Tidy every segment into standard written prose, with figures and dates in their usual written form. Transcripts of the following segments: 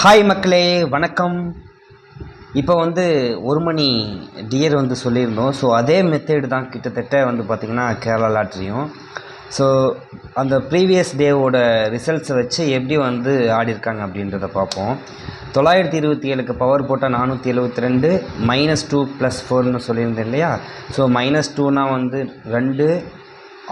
Hi மக்களே, வணக்கம். இப்போ ஒரு மணி டியர் சொல்லியிருந்தோம். ஸோ அதே மெத்தேடு தான் கிட்டத்தட்ட பார்த்திங்கன்னா கேரளா லாட்ரியும். ஸோ அந்த ப்ரீவியஸ் டேவோட ரிசல்ட்ஸை வச்சு எப்படி ஆடிருக்காங்க அப்படின்றத பார்ப்போம். 927க்கு பவர் போட்டால் 472 -2 +4ன்னு சொல்லியிருந்தேன் இல்லையா. ஸோ -2னா 2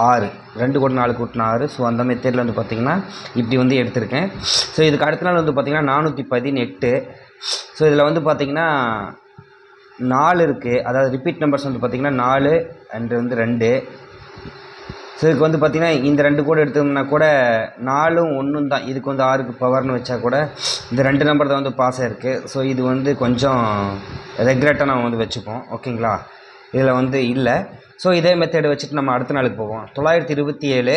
6 2 கூட 4 கூட்டினா 6. ஸோ அந்த மெத்தேடில் பார்த்திங்கன்னா இப்படி எடுத்திருக்கேன். ஸோ இதுக்கு அடுத்த நாள் பார்த்திங்கன்னா 418. ஸோ இதில் பார்த்திங்கன்னா 4 இருக்குது. அதாவது ரிப்பீட் நம்பர்ஸ் பார்த்திங்கன்னா 4 அண்டு 2. ஸோ இதுக்கு பார்த்திங்கன்னா இந்த 2 கூட எடுத்தோம்னா கூட 4ம் 1ம் தான். இதுக்கு 6க்கு பவர்னு வச்சா கூட இந்த 2 நம்பர் தான் பாஸ் ஆகிருக்கு. ஸோ இது கொஞ்சம் ரெக்ரெட்டாக நம்ம வச்சுப்போம். ஓகேங்களா, இதில் இல்லை. ஸோ இதே மெத்தேடை வச்சுட்டு நம்ம அடுத்த நாளுக்கு போவோம். 927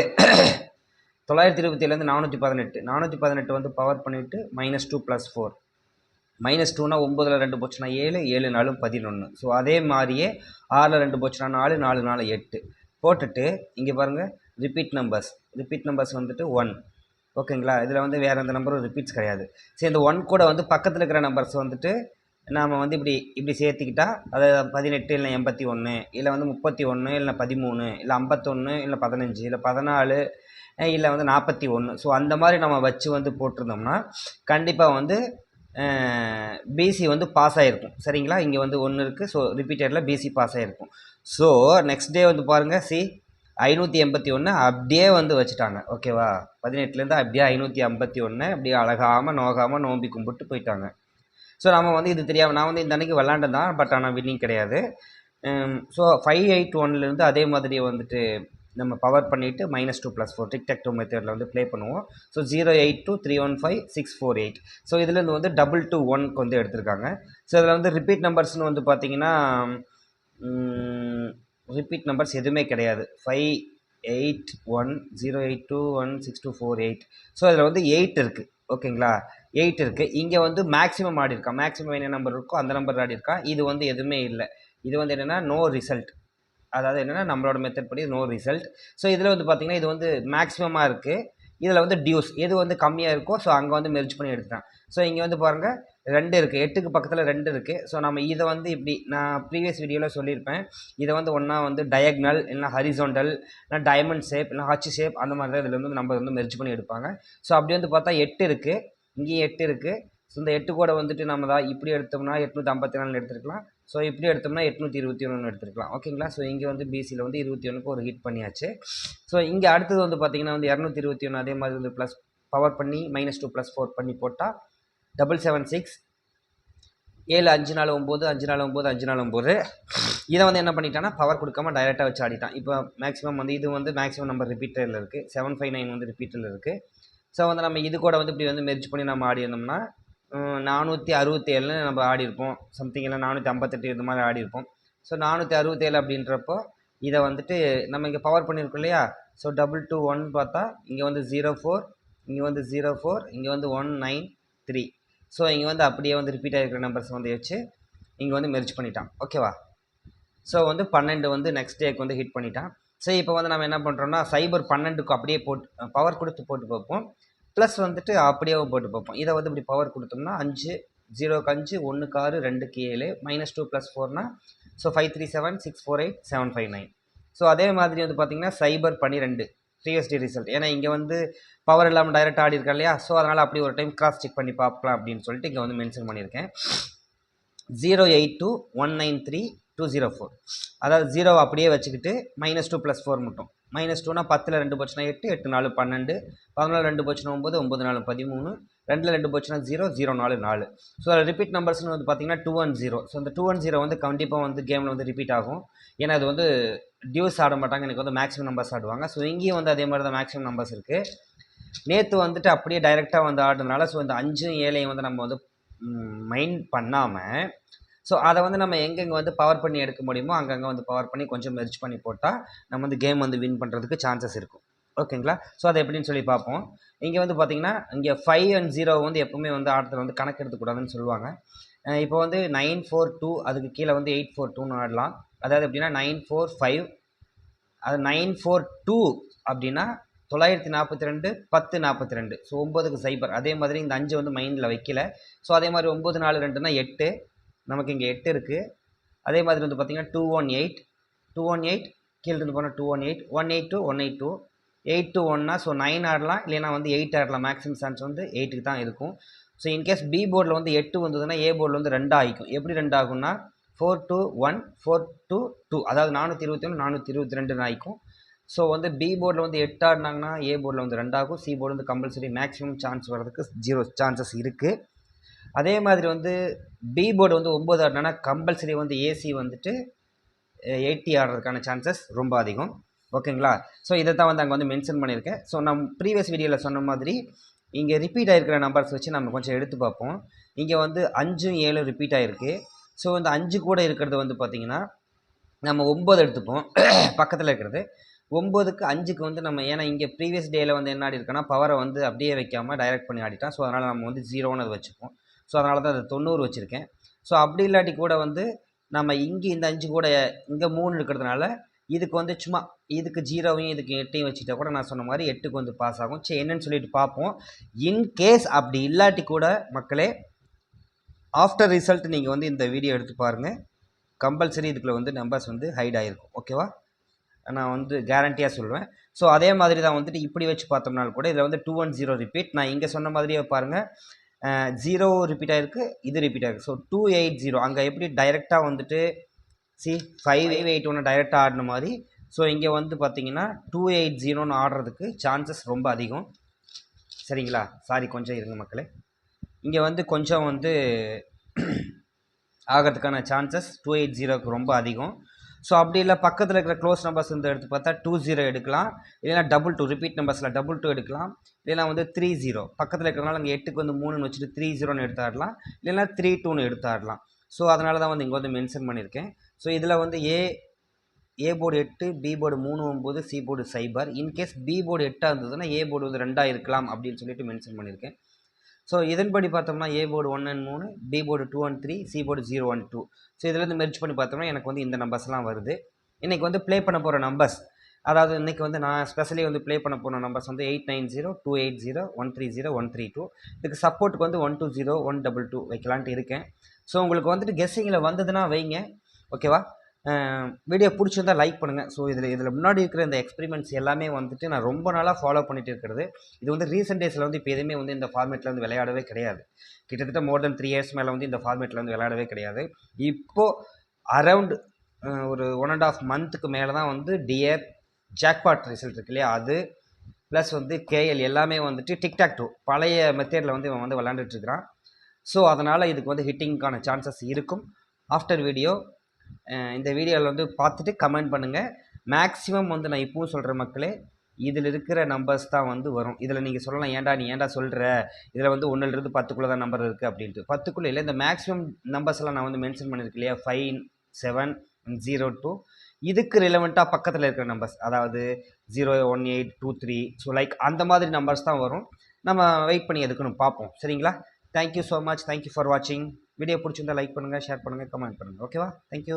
927 418. 418 பவர் பண்ணிவிட்டு -2 +4. -2னா 9ல் 2 போச்சுன்னா 7, 7 4 11. ஸோ அதே மாதிரியே 6ல் 2 போச்சுன்னா 4, 4 4 8 போட்டுட்டு இங்கே பாருங்கள் ரிப்பீட் நம்பர்ஸ் 1. ஓகேங்களா, இதில் வேறு எந்த நம்பரும் ரிப்பீட்ஸ் கிடையாது. சரி, இந்த 1 கூட பக்கத்தில் இருக்கிற நம்பர்ஸ் நாம் இப்படி சேர்த்துக்கிட்டா, அதாவது 18 இல்லை 81 இல்லை 31 இல்லை 13 இல்லை 51 இல்லை 15 இல்லை 14 இல்லை 41. ஸோ அந்த மாதிரி நம்ம வச்சு போட்டிருந்தோம்னா கண்டிப்பாக பிசி பாஸ் ஆகிருக்கும். சரிங்களா, இங்கே 1 இருக்குது. ஸோ ரிப்பீட்டடில் பிசி பாஸ் ஆகிருக்கும். ஸோ நெக்ஸ்ட் டே பாருங்கள், 581 அப்படியே வச்சுட்டாங்க. ஓகேவா, 18லேருந்து அப்படியே 551 அப்படியே அழகாமல் நோகாமல் நோம்பி கும்பிட்டு போயிட்டாங்க. ஸோ நம்ம இது தெரியாமல் நான் இந்த அன்றைக்கி விளாண்டு தான், பட் ஆனால் வின்னிங் கிடையாது. ஸோ 581லேருந்து அதே மாதிரி நம்ம பவர் பண்ணிவிட்டு -2 +4 டிக்-டேக்-டோ மெத்தடில் ப்ளே பண்ணுவோம். ஸோ 082 315 648. ஸோ இதுலேருந்து 221 எடுத்திருக்காங்க. ஸோ இதில் ரிப்பீட் நம்பர்ஸ்னு பார்த்தீங்கன்னா ரிப்பீட் நம்பர்ஸ் எதுவுமே கிடையாது. 581 082 16248. ஸோ இதில் 8 இருக்குது. ஓகேங்களா, 8 இருக்குது. இங்கே மேக்ஸிமம் ஆடி இருக்கா. மேக்ஸிமம் என்ன நம்பர் இருக்கோ அந்த நம்பர் ஆடி இருக்கா. இது எதுவுமே இல்லை. இது என்னென்னா நோ ரிசல்ட். அதாவது என்னென்னா நம்மளோட மெத்தட் படி நோ ரிசல்ட். ஸோ இதில் பார்த்தீங்கன்னா இது மேக்ஸிமமாக இருக்குது. இதில் டியூஸ் எது கம்மியாக இருக்கோ ஸோ அங்கே மெர்ஜ் பண்ணி எடுத்துட்டேன். ஸோ இங்கே பாருங்கள் 2 இருக்குது. 8க்கு பக்கத்தில் 2 இருக்குது. ஸோ நம்ம இதை இப்படி நான் ப்ரீவியஸ் வீடியோவில் சொல்லியிருப்பேன். இதை ஒன்றா டயக்னல் இல்லைனா ஹரிசோண்டல் இல்லை டைமண்ட் ஷேப் இல்லை ஹச் ஷேப் அந்த மாதிரி தான் இதில் நம்ம மெர்ஜ் பண்ணி எடுப்பாங்க. ஸோ அப்படி பார்த்தா 8 இருக்குது. இங்கேயும் 8 இருக்குது. ஸோ இந்த 8 கூட நம்ம தான் இப்படி எடுத்தோம்னா 854 எடுத்துருக்கலாம். ஸோ இப்படி எடுத்தோம்னா 821 எடுத்துருக்கலாம். ஓகேங்களா, ஸோ இங்கே பிசியில் 21க்கு ஒரு ஹிட் பண்ணியாச்சு. ஸோ இங்கே அடுத்தது பார்த்தீங்கன்னா 221 அதே மாதிரி ப்ளஸ் பவர் பண்ணி -2 +4 பண்ணி போட்டால் 776 7 5 4 9 5 4 9 5 4 9. இதை என்ன பண்ணிட்டான்னா பவர் கொடுக்காம டைரெக்டாக வச்சு ஆடிட்டான். இப்போ மேக்ஸிமம் இது மேக்ஸிமம் நம்பர் ரிப்பீட்டரில் இருக்குது. 759 ரிப்பீட்டரில் இருக்குது. ஸோ நம்ம இது கூட இப்படி மெர்ஜ் பண்ணி நம்ம ஆடி இருந்தோம்னா 467 நம்ம ஆடி இருப்போம். சம்திங் இல்லை 458 இது மாதிரி ஆடி இருப்போம். ஸோ 467 அப்படின்றப்போ இதை நம்ம இங்கே பவர் பண்ணியிருக்கோம் இல்லையா. ஸோ 221 பார்த்தா இங்கே 04, இங்கே 04, இங்கே 193. ஸோ இங்கே அப்படியே ரிப்பீட் ஆகிருக்கிற நம்பர்ஸ் வச்சு இங்கே மெர்ஜ் பண்ணிட்டான். ஓகேவா, ஸோ 12 நெக்ஸ்ட் டேக்கு ஹிட் பண்ணிட்டான். ஸோ இப்போ நம்ம என்ன பண்ணுறோம்னா சைபர் 12க்கு அப்படியே போட்டு பவர் கொடுத்து போட்டு பார்ப்போம். ப்ளஸ் அப்படியே போட்டு பார்ப்போம். இதை இப்படி பவர் கொடுத்தோம்னா 5 0க்கு 5 1க்கு 6 2க்கு 7 -2 +4னா ஸோ 537 648 759. ஸோ அதே மாதிரி பார்த்தீங்கன்னா சைபர் 12 ப்ரீவியஸ் டே ரிசல்ட். ஏன்னா இங்கே பவர் இல்லாமல் டைரெக்டாக ஆடி இருக்கா இல்லையா. ஸோ அதனால் அப்படி ஒரு டைம் கிராஸ் செக் பண்ணி பார்க்கலாம் அப்படின்னு சொல்லிட்டு இங்கே மென்ஷன் பண்ணியிருக்கேன். 082 193 204. அதாவது 0 அப்படியே வச்சுக்கிட்டு -2 +4 மட்டும். -2னா 10ல் 2 போச்சுன்னா 8, 8 4 12, 14 2 போச்சுன்னா 9, 9 4 13, 2ல் 2 போச்சுன்னா 0, 0 4 4. ஸோ அதில் ரிப்பீட் நம்பர்ஸ்னு பார்த்தீங்கன்னா 210. ஸோ இந்த 210 கண்டிப்பாக கேமில் ரிப்பீட் ஆகும். ஏன்னா அது டியூஸ் ஆட மாட்டாங்க. எனக்கு மேக்ஸிமம் நம்பர்ஸ் ஆடுவாங்க. ஸோ இங்கேயும் அதே மாதிரி தான் மேக்ஸிமம் நம்பர்ஸ் இருக்குது. நேற்று அப்படியே டைரெக்டாக ஆடுறதுனால ஸோ இந்த 5 7 நம்ம மைண்ட் பண்ணாமல் ஸோ அதை நம்ம எங்கெங்கே பவர் பண்ணி எடுக்க முடியுமோ அங்கங்கே பவர் பண்ணி கொஞ்சம் மெர்ஜ் பண்ணி போட்டால் நம்ம கேம் வின் பண்ணுறதுக்கு சான்சஸ் இருக்கும். ஓகேங்களா, ஸோ அதை எப்படின்னு சொல்லி பார்ப்போம். இங்கே பார்த்தீங்கன்னா இங்கே 5 and 0 எப்பவுமே ஆட்டத்தில் கணக்கு எடுத்துக்கூடாதுன்னு சொல்லுவாங்க. இப்போ 942 அதுக்கு கீழே 842ன்னு ஆடலாம். அதாவது எப்படின்னா 945 அது 942 அப்படின்னா 942 1042. ஸோ 9க்கு 0. அதே மாதிரி இந்த 5 வந்து மைண்டில் வைக்கல. ஸோ அதே மாதிரி 942னா 8, நமக்கு இங்கே 8 இருக்குது. அதே மாதிரி வந்து பார்த்தீங்கன்னா 218 கீழே இருந்து போனால் 218 182 182 8 to 1னா ஸோ 9 ஆடலாம், இல்லைனா வந்து 8 ஆடலாம். மேக்ஸிமம் சான்ஸ் வந்து 8க்கு தான் இருக்கும். ஸோ இன்கேஸ் பி போர்டில் வந்து 8 வந்ததுன்னா ஏ போர்டில் வந்து 2 ஆகிக்கும். எப்படி 2 ஆகும்னா 4 to 1 4 to 2, அதாவது 421 422 ஆகிக்கும். ஸோ வந்து பி போர்டில் வந்து 8 ஆடினாங்கன்னா ஏ போர்டில் வந்து 2 ஆகும். சி போர்டு வந்து கம்பல்சரி மேக்ஸிமம் சான்ஸ் வர்றதுக்கு 0 சான்சஸ் இருக்குது. அதே மாதிரி வந்து பி போர்டு வந்து 9 ஆடினா கம்பல்சரி வந்து ஏசி வந்துட்டு 80 ஆடுறதுக்கான சான்சஸ் ரொம்ப அதிகம். ஓகேங்களா? ஸோ இதை தான் வந்து அங்கே வந்து மென்ஷன் பண்ணியிருக்கேன். ஸோ நம்ம ப்ரீவியஸ் வீடியோவில் சொன்ன மாதிரி இங்கே ரிப்பீட் ஆகிருக்கிற நம்பர்ஸ் வச்சு நம்ம கொஞ்சம் எடுத்து பார்ப்போம். இங்கே வந்து 5 7 ரிப்பீட் ஆகிருக்கு. ஸோ இந்த 5 கூட இருக்கிறது வந்து பார்த்திங்கன்னா நம்ம 9 எடுத்துப்போம். பக்கத்தில் இருக்கிறது 9க்கு 5க்கு வந்து நம்ம, ஏன்னா இங்கே ப்ரீவியஸ் டேயில் வந்து என்ன ஆடி இருக்கோன்னா பவரை வந்து அப்படியே வைக்காமல் டைரக்ட் பண்ணி ஆடிட்டான். ஸோ அதனால் நம்ம வந்து 0ன்னு அதை வச்சுப்போம். ஸோ அதனால தான் அது 90 வச்சுருக்கேன். ஸோ அப்படி இல்லாட்டி கூட வந்து நம்ம இங்கே இந்த 5 கூட இங்கே 3 இருக்கிறதுனால இதுக்கு வந்து சும்மா இதுக்கு 0வையும் இதுக்கு 8ஐயும் வச்சுட்டா கூட நான் சொன்ன மாதிரி 8க்கு வந்து பாஸ் ஆகும். சரி என்னன்னு சொல்லிட்டு பார்ப்போம். இன்கேஸ் அப்படி இல்லாட்டி கூட மக்களே, ஆஃப்டர் ரிசல்ட் நீங்கள் வந்து இந்த வீடியோ எடுத்து பாருங்கள். கம்பல்சரி இதுக்குள்ள வந்து நம்பர்ஸ் வந்து ஹைட் ஆகிருக்கும். ஓகேவா? நான் வந்து கேரண்டியாக சொல்லுவேன். ஸோ அதே மாதிரி தான் வந்துட்டு இப்படி வச்சு பார்த்தோம்னாலும் கூட இதில் வந்து 210 ரிப்பீட். நான் இங்கே சொன்ன மாதிரியே பாருங்கள், 0 ரிப்பீட் ஆகிருக்கு, இது ரிப்பீட் ஆகிருக்கு. ஸோ 280 அங்கே எப்படி டைரெக்டாக வந்துட்டு 581 டைரெக்டாக ஆடின மாதிரி. ஸோ இங்கே வந்து பார்த்தீங்கன்னா 280ன்னு ஆடுறதுக்கு சான்சஸ் ரொம்ப அதிகம். சரிங்களா? சாரி, கொஞ்சம் இருங்க மக்களே. இங்கே வந்து கொஞ்சம் வந்து ஆகிறதுக்கான சான்சஸ் 280க்கு ரொம்ப அதிகம். ஸோ அப்படி இல்லை பக்கத்தில் இருக்கிற க்ளோஸ் நம்பர்ஸ் வந்து எடுத்து பார்த்தா 20 எடுக்கலாம், இல்லைனா 22 ரிப்பீட் நம்பர்ஸில் 22 எடுக்கலாம், இல்லைனா வந்து 30 பக்கத்தில் இருக்கிறனால அங்கே 8க்கு வந்து 3ன்னு வச்சுட்டு 30ன்னு எடுத்து ஆடலாம், இல்லைனா 32ன்னு எடுத்து ஆடலாம். ஸோ அதனால தான் வந்து இங்கே வந்து மென்ஷன் பண்ணியிருக்கேன். ஸோ இதில் வந்து A board 8, B board 3 9, C board 0. In case B board 8 இருந்ததுன்னா ஏ போர்டு வந்து 2 இருக்கலாம் அப்படின்னு சொல்லிட்டு மென்ஷன் பண்ணியிருக்கேன். ஸோ இதன்படி பார்த்தோம்னா A board 1 and 3, B board 2 and 3, C board 0 and 2. So இதிலேருந்து மெர்ஜ் பண்ணி பார்த்தோம்னா எனக்கு வந்து இந்த நம்பர்ஸ்லாம் வருது. இன்றைக்கி வந்து ப்ளே பண்ண போகிற நம்பர்ஸ், அதாவது இன்றைக்கி வந்து நான் ஸ்பெஷலி வந்து ப்ளே பண்ண போகிற நம்பர்ஸ் வந்து 890 280 130 132. இதுக்கு சப்போர்ட்டுக்கு வந்து 120 122 வைக்கலான்ட்டு இருக்கேன். ஸோ உங்களுக்கு வந்துட்டு கெஸ்ஸிங்கில் வந்ததுன்னா வைங்க. ஓகேவா? வீடியோ பிடிச்சிருந்தா லைக் பண்ணுங்கள். ஸோ இதில் முன்னாடி இருக்கிற இந்த எக்ஸ்பெரிமெண்ட்ஸ் எல்லாமே வந்துட்டு நான் ரொம்ப நாளாக ஃபாலோ பண்ணிட்டு இருக்கிறது. இது வந்து ரீசெண்ட் டேஸில் வந்து இப்போ எதுவுமே வந்து இந்த ஃபார்மேட்டில் வந்து விளையாடவே கிடையாது. கிட்டத்தட்ட மோர் தென் 3 இயர்ஸ் மேலே வந்து இந்த ஃபார்மேட்டில் வந்து விளையாடவே கிடையாது. இப்போது அரவுண்ட் ஒரு 1.5 மந்த்துக்கு மேலே தான் வந்து டியர் ஜாக்பாட் ரிசல்ட் இருக்கு இல்லையா, அது ப்ளஸ் வந்து கேஎல் எல்லாமே வந்துட்டு டிக்டாக் 2 பழைய மெத்தேடில் வந்து இவன் வந்து விளாண்டுட்டுருக்கிறான். ஸோ அதனால் இதுக்கு வந்து ஹிட்டிங்க்கான சான்சஸ் இருக்கும். ஆஃப்டர் வீடியோ இந்த வீடியோவில் வந்து பார்த்துட்டு கமெண்ட் பண்ணுங்கள். மேக்ஸிமம் வந்து நான் இப்போவும் சொல்கிற மக்களே, இதில் இருக்கிற நம்பர்ஸ் தான் வந்து வரும். இதில் நீங்கள் சொல்லலாம், நீ ஏன்டா சொல்கிற, இதில் வந்து 1லேருந்து 10க்குள்ளே தான் நம்பர் இருக்குது அப்படின்ட்டு. 10க்குள்ளே இல்லை, இந்த மேக்ஸிமம் நம்பர்ஸ் எல்லாம் நான் வந்து மென்ஷன் பண்ணியிருக்கேன் இல்லையா, 5 7 0 2. இதுக்கு ரிலவெண்ட்டாக பக்கத்தில் இருக்கிற நம்பர்ஸ், அதாவது 0 1 8 2 3. ஸோ லைக் அந்த மாதிரி நம்பர்ஸ் தான் வரும். நம்ம வெயிட் பண்ணி எதுக்குன்னு பார்ப்போம். சரிங்களா? Thank you so much. Thank you for வாட்சிங். வீடியோ பிடிச்சிருந்தா லைக் பண்ணுங்கள், ஷேர் பண்ணுங்கள், கமெண்ட் பண்ணுங்கள். ஓகேவா? தேங்க்யூ.